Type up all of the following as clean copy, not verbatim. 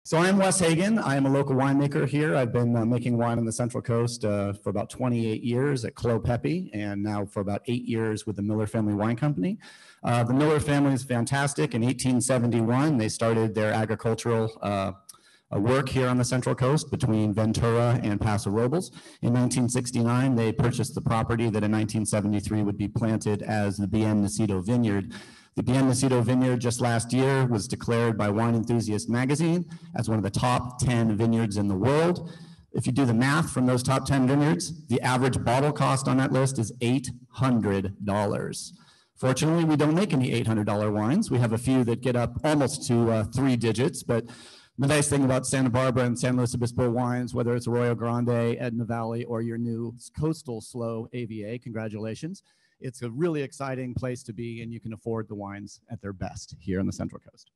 So I'm Wes Hagen. I am a local winemaker here. I've been making wine on the Central Coast for about 28 years at Clo Pepe, and now for about 8 years with the Miller Family Wine Company. The Miller family is fantastic. In 1871, they started their agricultural work here on the Central Coast between Ventura and Paso Robles. In 1969, they purchased the property that in 1973 would be planted as the Bien Nacido Vineyard. The Bien Nacido Vineyard just last year was declared by Wine Enthusiast magazine as one of the top 10 vineyards in the world. If you do the math from those top 10 vineyards, the average bottle cost on that list is $800. Fortunately, we don't make any $800 wines. We have a few that get up almost to 3 digits, but the nice thing about Santa Barbara and San Luis Obispo wines, whether it's Arroyo Grande, Edna Valley, or your new coastal slow AVA, congratulations. It's a really exciting place to be, and you can afford the wines at their best here on the Central Coast.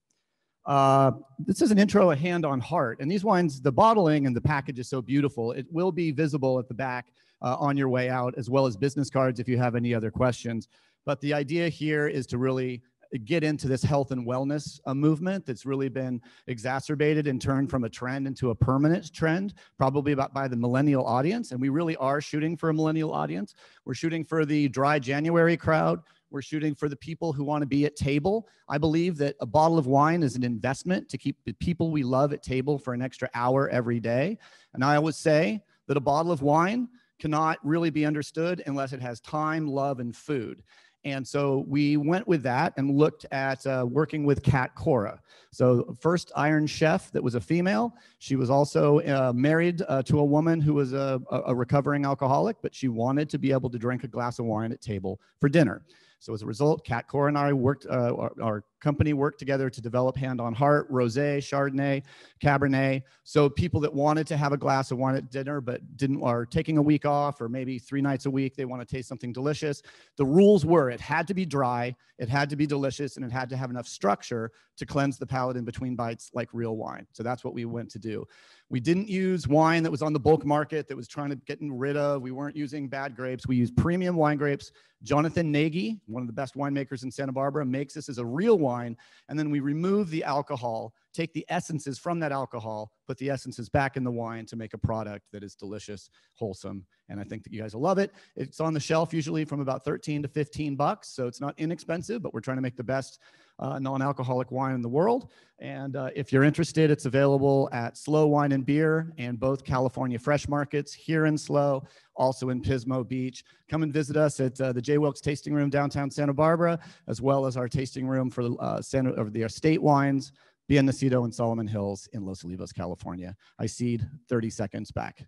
This is an intro, a hand on heart. And these wines, the bottling and the package is so beautiful. It will be visible at the back on your way out, as well as business cards if you have any other questions. But the idea here is to really get into this health and wellness movement that's really been exacerbated and turned from a trend into a permanent trend, probably by the millennial audience. And we really are shooting for a millennial audience. We're shooting for the dry January crowd. We're shooting for the people who want to be at table. I believe that a bottle of wine is an investment to keep the people we love at table for an extra hour every day. And I always say that a bottle of wine cannot really be understood unless it has time, love, and food. And so we went with that and looked at working with Kat Cora. So first Iron Chef that was a female. She was also married to a woman who was a recovering alcoholic, but she wanted to be able to drink a glass of wine at table for dinner. So as a result, Kat Cora and I worked, our company worked together to develop Hand on Heart, Rosé, Chardonnay, Cabernet. So people that wanted to have a glass of wine at dinner but are taking a week off, or maybe 3 nights a week, they want to taste something delicious. The rules were it had to be dry, it had to be delicious, and it had to have enough structure to cleanse the palate in between bites like real wine. So that's what we went to do. We didn't use wine that was on the bulk market that was trying to get rid of. We weren't using bad grapes. We used premium wine grapes. Jonathan Nagy, one of the best winemakers in Santa Barbara, makes this as a real wine. And then we remove the alcohol, take the essences from that alcohol, put the essences back in the wine to make a product that is delicious, wholesome. And I think that you guys will love it. It's on the shelf usually from about 13 to 15 bucks. So it's not inexpensive, but we're trying to make the best non-alcoholic wine in the world. And if you're interested, it's available at Slow Wine and Beer and both California Fresh Markets here in Slow, also in Pismo Beach. Come and visit us at the J. Wilkes Tasting Room downtown Santa Barbara, as well as our tasting room for the estate wines, Bien Nacido and Solomon Hills in Los Olivos, California. I cede 30 seconds back.